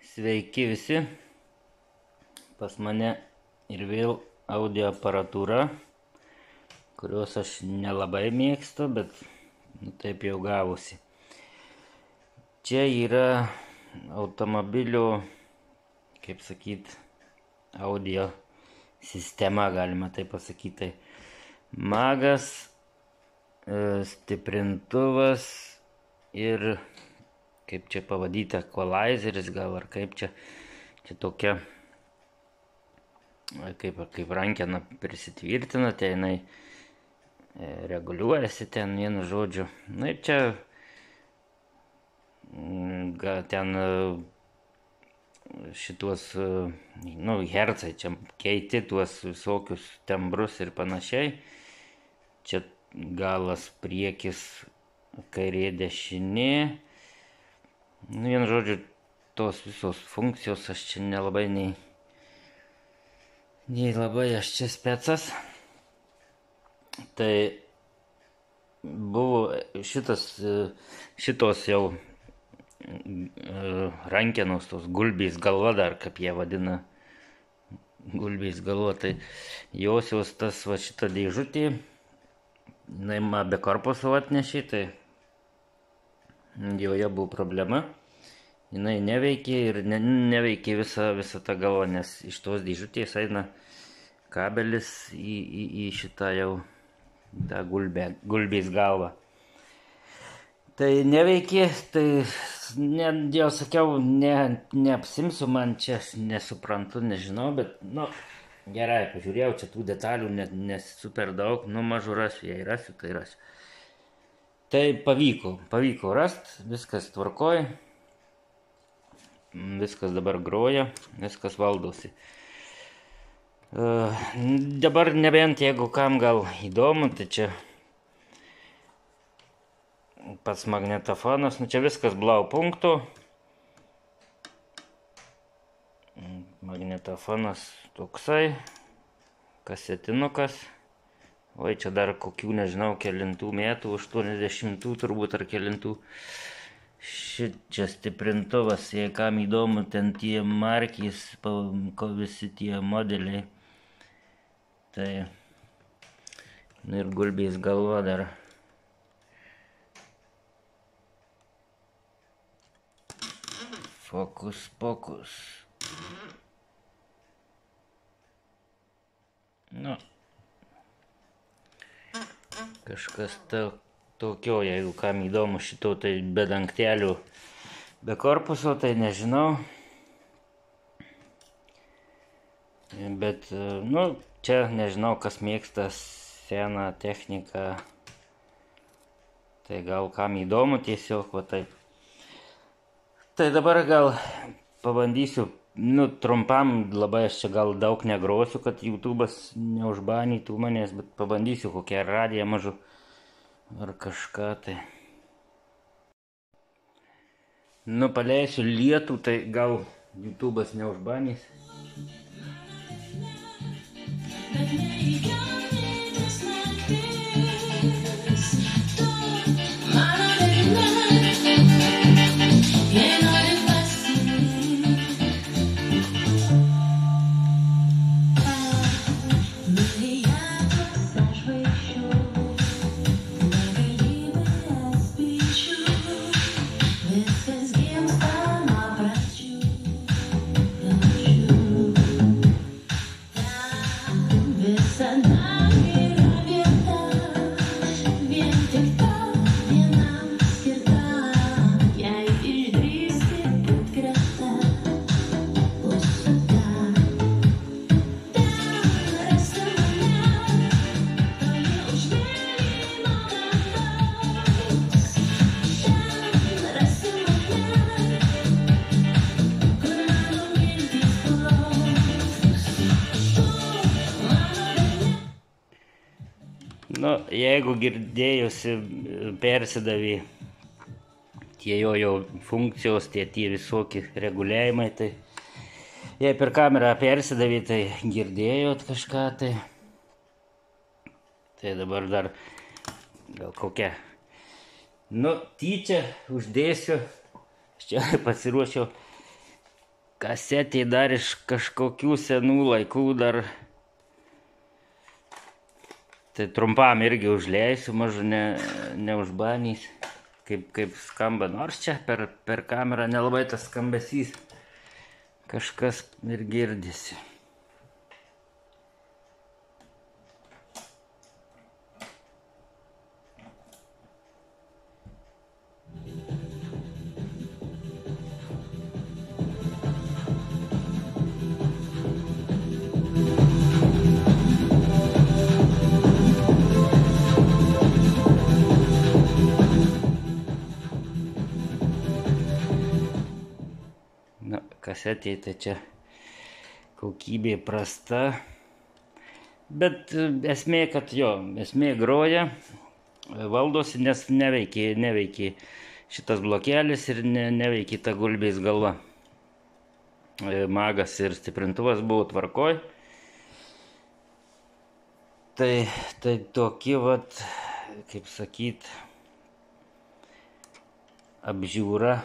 Sveiki visi, pas mane ir vėl audio aparatūra, kurios aš nelabai mėgstu, bet taip jau gavosi. Čia yra automobilio, kaip sakyt, audio sistema, galima taip pasakyti. Magas, stiprintuvas ir kaip čia pavadyta, equalizeris gal ar kaip čia tokia, kaip rankena prisitvirtina, tai jinai reguliuojasi ten vienu žodžiu. Na ir čia ten šitos, hercai, čia keiti tuos visokius tembrus ir panašiai. Čia galas, priekis, kairė, dešinė. Vienu žodžiu, tos visos funkcijos aš čia nelabai nei labai aš čia specas. Tai buvo šitos jau rankenos, tos gulbės galva dar, kaip jie vadina, gulbės galva, tai jos tas va šita dėžutė, jinai man be korpuso atnešė, tai joje buvo problema, jinai neveikė ir neveikė visa ta galva, nes iš tos dėžutės eina kabelis į šitą jau tą gulbės galvą. Tai neveikė, tai jau sakiau, neapsimsiu, man čia nesuprantu, nežinau, bet, gerai, pažiūrėjau, čia tų detalių nesu per daug, mažu rasiu, jei rasiu, tai rasiu. Tai pavyko rast, viskas tvarkoj, viskas dabar groja, viskas valdosi. Dabar nebent jeigu kam gal įdomu, tai čia pats magnetofonas, čia viskas blau punktų. Magnetofonas toksai, kasetinukas. Oi, čia dar kokių, nežinau, kelintų metų, 80 turbūt ar kelintų. Čia stiprintuvas, jei kam įdomu, ten tie markės, visi tie modeliai. Tai, ir gulbės galva dar. Fokus. Kažkas tokio, jeigu kam įdomu šito, tai be dangtelių, be korpuso, tai nežinau. Bet, čia nežinau, kas mėgsta seną techniką, tai gal kam įdomu tiesiog, va taip. Tai dabar gal pabandysiu, trumpam, labai aš čia gal daug negrosiu, kad YouTube'as neužbanytų manęs, bet pabandysiu kokią radiją mažu ar kažką tai. Paleisiu lietų, tai gal YouTube'as neužbanys. Jeigu girdėjusi persidavė tie jo funkcijos, tie visokie reguliavimai, tai jei per kamerą persidavė, tai girdėjot kažką, tai dabar dar gal kokia. Tyčia uždėsiu, aš čia pasiruošiau kasetė dar iš kažkokių senų laikų dar. Tai trumpam irgi užleisiu, mažu neužbanys, kaip skamba. Nors čia per kamerą nelabai tas skambesys kažkas ir girdisi. Na, kasetė tai čia kokybė prasta, bet esmė, kad esmė groja, valdosi, nes neveikė šitas blokelis ir neveikė ta gulbės galva. Magas ir stiprintuvas buvo tvarkoj. Tai tokie vat, kaip sakyt, apžiūra.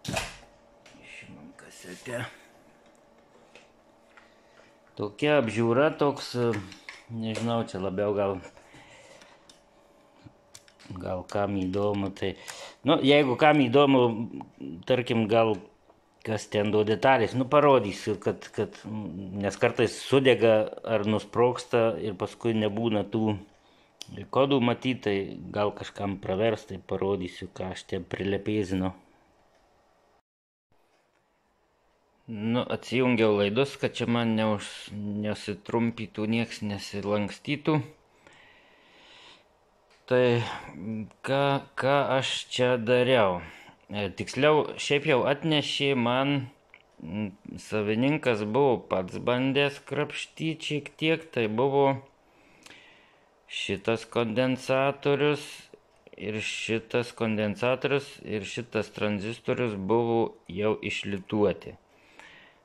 Išimam kasetę. Tokia apžiūra, toks, nežinau, čia labiau gal kam įdomu, tai, nu, jeigu kam įdomu, tarkim, gal kas ten do detalės, nu, parodysiu, kad, nes kartais sudega ar nusprogsta ir paskui nebūna tų kodų matyti, tai gal kažkam pravers, tai parodysiu, ką aš ten prilepėzinu. Nu, atsijungiau laidus, kad čia man nesitrumpytų, nieks nesilankstytų. Tai ką aš čia dariau? Tiksliau, šiaip jau atnešė man, savininkas buvo pats bandęs krapštyti šiek tiek, tai buvo šitas kondensatorius ir šitas tranzistorius buvo jau išlituoti.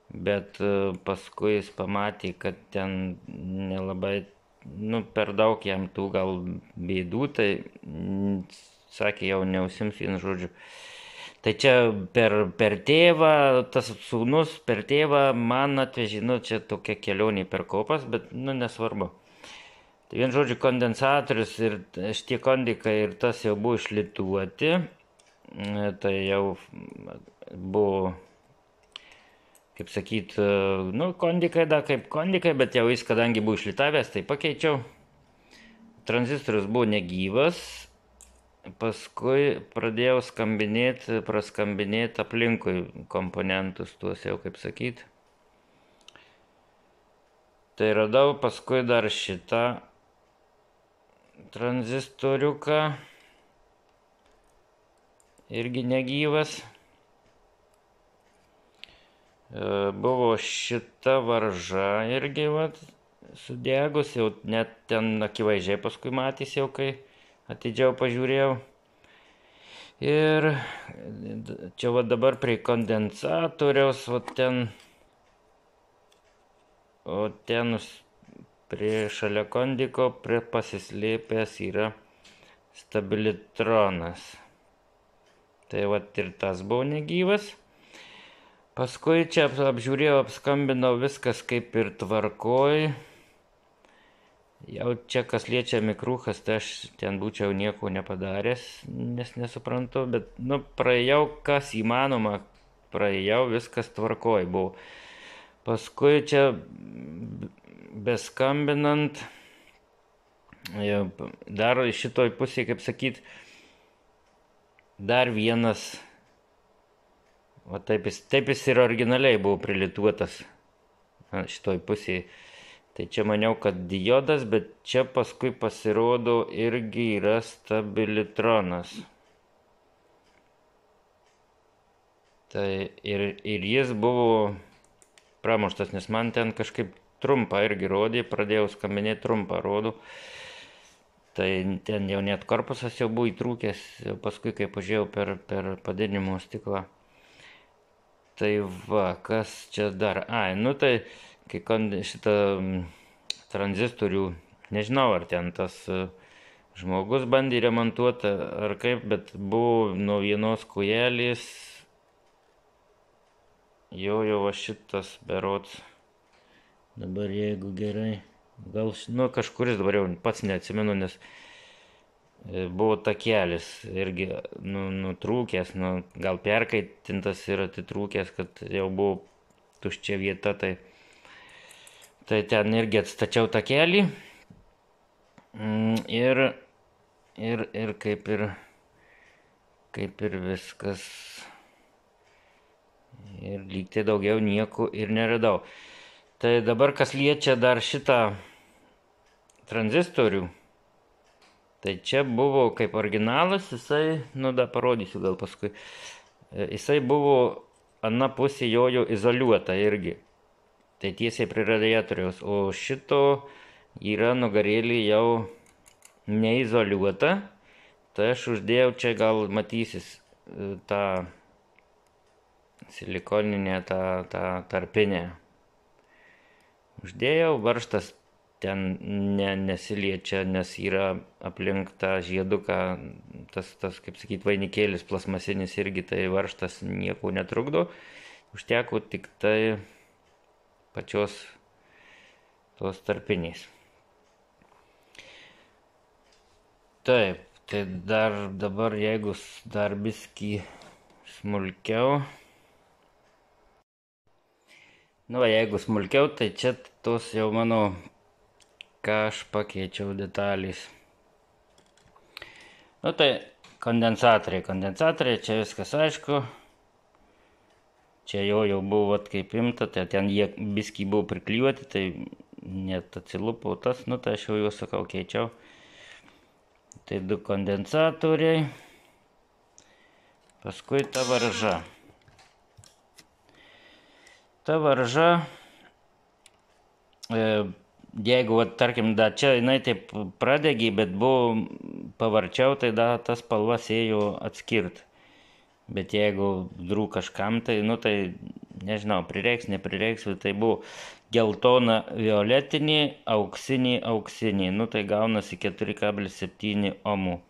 Bet paskui jis pamatė, kad ten nelabai, nu, per daug jam tų gal bėdų, tai sakė, jau neusims vienu žodžiu. Tai čia per tėvą, tas sūnus per tėvą man atvežė, nu, čia tokia kelionė per kopas, bet, nu, nesvarbu. Tai vienu žodžiu, kondensatorius ir šitie kondikai ir tas jau buvo išlituoti, tai jau buvo, kaip sakyt, nu, kondikai, kaip kondikai, bet jau jis, kadangi buvo išlitavęs, tai pakeičiau. Tranzistorius buvo negyvas, paskui pradėjau praskambinėti aplinkui komponentus, tuos jau, kaip sakyt. Tai radau paskui dar šitą tranzistoriuką, irgi negyvas. Buvo šita varža irgi, vat, sudegus, jau net ten akivaizdžiai paskui matys jau, kai atidžiau pažiūrėjau. Ir čia va dabar prie kondensatoriaus, o ten prie šalia kondiko pasislėpęs yra stabilitronas. Tai va ir tas buvo negyvas. Paskui čia apžiūrėjau, apskambinau, viskas kaip ir tvarkoj. Jau čia kas liečia mikruchas, tai aš ten būčiau nieko nepadaręs, nes nesuprantu, bet, nu, praėjau, kas įmanoma, viskas tvarkoj buvo. Paskui čia beskambinant, dar šitoj pusėje, kaip sakyt, dar vienas, o taip jis ir originaliai buvo prilituotas šitoj pusėje. Tai čia maniau, kad diodas, bet čia paskui pasirodo irgi yra stabilitronas. Tai ir jis buvo pramuštas, nes man ten kažkaip trumpą irgi rodė, pradėjau skambinėti trumpą rodų. Tai ten jau net korpusas jau buvo įtrūkęs, paskui kai pažiūrėjau per padidinimo stiklą. Tai va, kas čia dar? Ai, nu tai, kai šitą tranzistorių, nežinau, ar ten tas žmogus bandė remontuoti, ar kaip, bet buvo nuo vienos kojelės jo va šitas berods. Dabar jeigu gerai, gal, nu kažkuris dabar jau pats neatsimenu, nes buvo takelis irgi nutrūkęs, gal perkaitintas ir atitrūkęs, kad jau buvo tuščia vieta, tai ten irgi atstačiau takelį ir kaip ir viskas. Ir lygtai daugiau nieko ir neradau. Tai dabar kas liečia dar šitą tranzistorių, tai čia buvo kaip originalas, jisai, dar parodysiu gal paskui, jisai buvo ana pusė jojo izoliuota irgi, tai tiesiai prie radiatoriaus, o šito yra nugarėlė jau neizoliuota, tai aš uždėjau čia, gal matysis, tą silikoninę, tą tarpinę. Uždėjau, varžtas ten nesiliečia, nes yra aplink tą žieduką, tas kaip sakyt, vainikėlis plasmasinis irgi, tai varžtas nieko netrukdo. Užteko tik tai pačios tos tarpinės. Taip, tai dabar jeigu dar biskį smulkiau. Jeigu smulkiau, tai čia tos jau mano, ką aš pakeičiau detalės. Tai kondensatoriai, čia viskas aišku. Čia jau buvo kaip imta, tai ten jie biskį buvo priklijuoti, tai net atsilupo tas, tai aš jau juos sakau keičiau. Tai 2 kondensatoriai. Paskui ta varža. Ta varža, jeigu, tarkim, čia jinai taip pradegė, bet buvo pavarčiau, tai tas spalvas ėjo atskirti. Bet jeigu kažkam, tai, tai nežinau, prireiks, neprireiks, tai buvo geltona violetinė, auksinė, tai gaunasi 4,7 ohmų.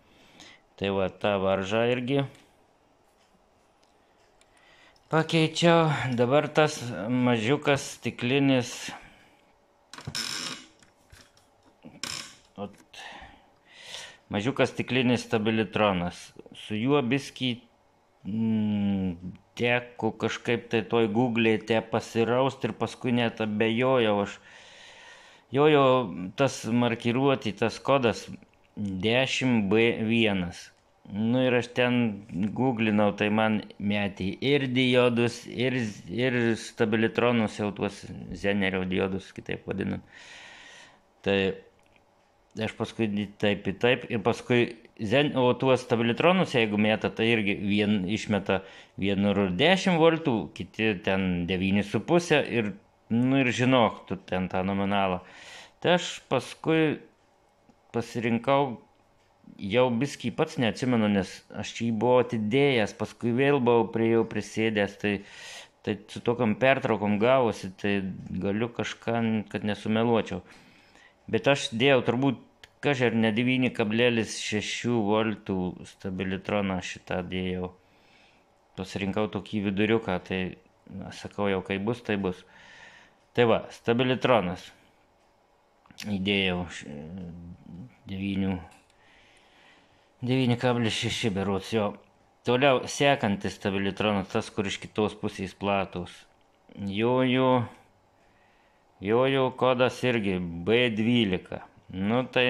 Tai va, ta varža irgi pakeičiau. Dabar tas mažiukas stiklinis, stabilitronas. Su juo biskį teko kažkaip tai toj Google'e pasiraust ir paskui net abejojau aš. Jojo tas markiruoti, tas kodas 10B1. Ir aš ten googlinau, tai man metė ir diodus, ir stabilitronus, jau tuos Zenerio diodus, kitaip vadinam. Tai aš paskui taip, ir paskui, o tuos stabilitronus, jeigu meta, tai irgi išmeta vienur 10 voltų, kiti ten 9,5 ir žinok, tu ten tą nominalą. Tai aš paskui pasirinkau, jau biskį pats neatsimenu, nes aš jį buvau atidėjęs, paskui vėl buvau prie jo prisėdęs, tai su tokiam pertraukom gavosi, tai galiu kažką, kad nesumeluočiau. Bet aš dėjau turbūt, kažkaip ne 9,6 voltų stabilitroną šitą dėjau. Pasirinkau tokį viduriuką, tai sakau jau, kai bus, tai bus. Tai va, stabilitronas įdėjau 9,6 berods jo. Toliau sekantis stabilitronas, tas, kur iš kitos pusės platus. Jojo kodas irgi B12. Tai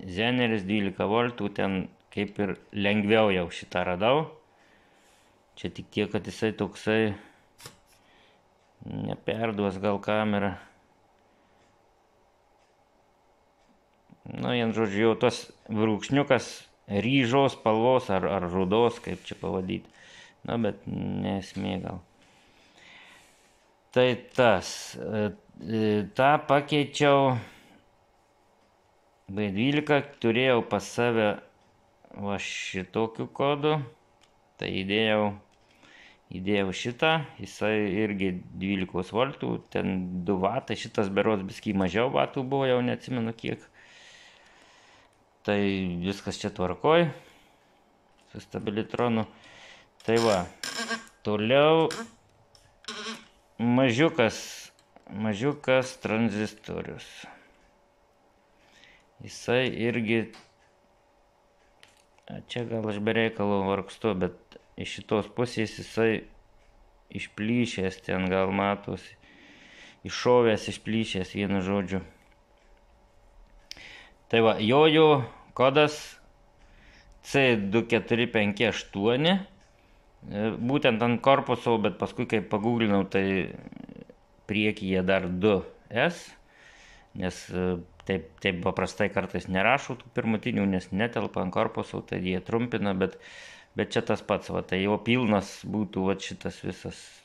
Zeneris 12 voltų, ten kaip ir lengviau jau šitą radau. Čia tik tiek, kad jisai toksai neperduos gal kamerą. Vien žodžiu, jau tas brūkšniukas ryžos spalvos ar rudos, kaip čia pavadyti. Bet nesmė gal. Tai tas. tą pakeičiau B12, turėjau pas save va šitokiu kodu, tai įdėjau šitą, jisai irgi 12 voltų, ten 2 vatai, šitas berods biskį mažiau vatų buvo, jau neatsimenu kiek. Tai viskas čia tvarkoj su stabilitronu. Tai va, toliau mažiukas tranzistorius. Jisai irgi, čia gal aš be reikalo vargstu, bet iš šitos pusės jisai išplyšęs, ten gal matosi, iššovęs, išplyšęs, vienu žodžiu. Tai va, jo kodas C2458, būtent ant korpuso, bet paskui, kai pagūglinau, tai priekyje dar 2S, nes taip paprastai kartais nerašau tų pirmutinių, nes netelpa ant korpuso, tai jie trumpina, bet čia tas pats, va, tai jo pilnas būtų va, šitas visas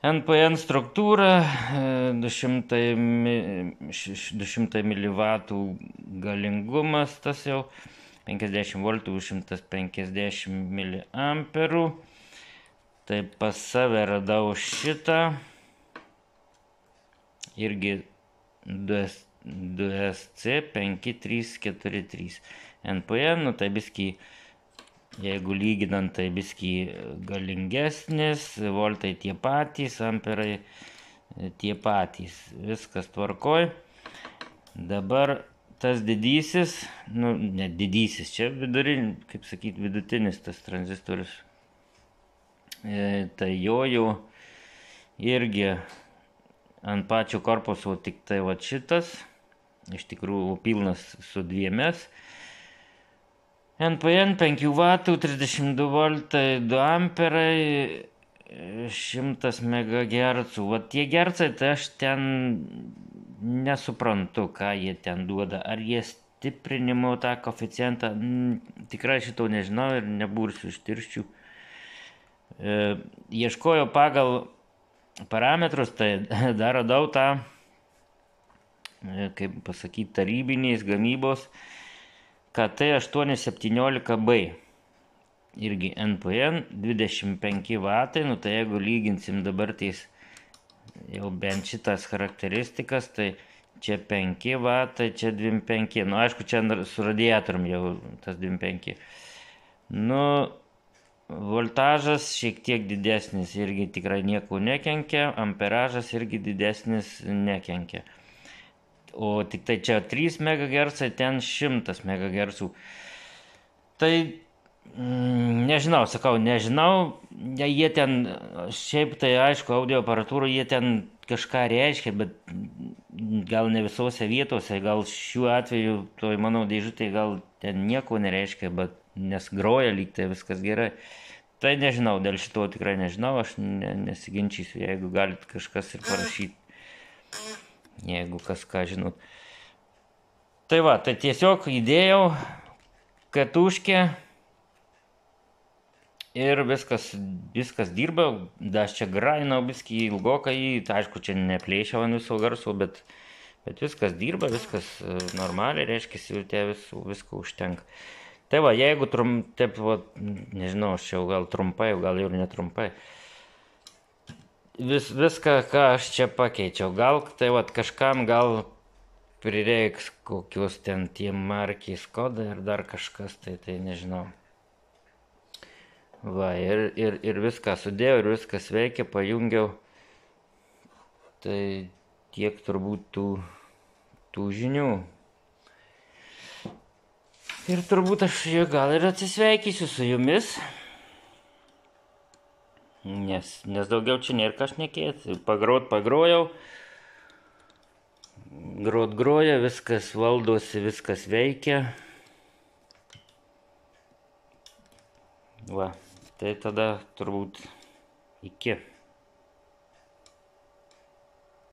NPN struktūra, 200 mW galingumas, tas jau 50 V už 150 mA. Tai pas save radau šitą, irgi 2SC5343 NPN, tai biskį, jeigu lyginant, tai biskį galingesnis, voltai tie patys, amperai tie patys, viskas tvarkoj. Dabar tas didysis, ne didysis, čia vidurinis, kaip sakyti, vidutinis tas tranzistorius, tai jo irgi ant pačio korpuso tik tai va šitas, iš tikrųjų pilnas su 2S. NPN 5 W, 32 V, 2 amperai, 100 MHz. Va tie gercai, tai aš ten nesuprantu, ką jie ten duoda. Ar jie stiprinimo tą koeficientą, tikrai šito nežinau ir nebursiu ištirščių. Ieškojo pagal parametrus, tai dar radau tą, kaip pasakyti, tarybinės gamybos KT817B. Irgi NPN 25 W, tai jeigu lyginsim dabar tais jau bent šitas charakteristikas, tai čia 5 W, čia 25. Aišku, čia su radiatorium jau tas 25. Voltažas šiek tiek didesnis, irgi tikrai nieko nekenkia, amperažas irgi didesnis nekenkia. O tik tai čia 3 MHz, ten 100 MHz. Tai nežinau, sakau, nežinau, jie ten, šiaip tai aišku, audio aparatūrų jie ten kažką reiškia, bet gal ne visose vietose, gal šiuo atveju, toj mano dėžutė gal ten nieko nereiškia, bet nes groja lyg tai viskas gerai. Tai nežinau, dėl šito tikrai nežinau, aš nesiginčysiu, jeigu galit kažkas ir parašyti, jeigu kas ką žinot. Tai va, tai tiesiog įdėjau katuškę ir viskas dirba, aš čia grainau biskį ilgokai, tai aišku, čia neplėšiau ant viso garso, bet viskas dirba, viskas normaliai, reiškia, visko užtenka. Tai va, jeigu taip, va, nežinau, aš jau gal trumpai, gal ir netrumpai, viską, ką aš čia pakeičiau, gal, tai va, kažkam gal prireiks kokios ten tie markės kodai ir dar kažkas, tai nežinau. Va, ir viską sudėjau, ir viskas veikia, pajungiau, tai tiek turbūt tų žinių. Ir turbūt aš gal ir atsisveikysiu su jumis, nes daugiau čia nėra ką šnekėti. Pagrojau, groja, viskas valdosi, viskas veikia. Va, tai tada turbūt iki.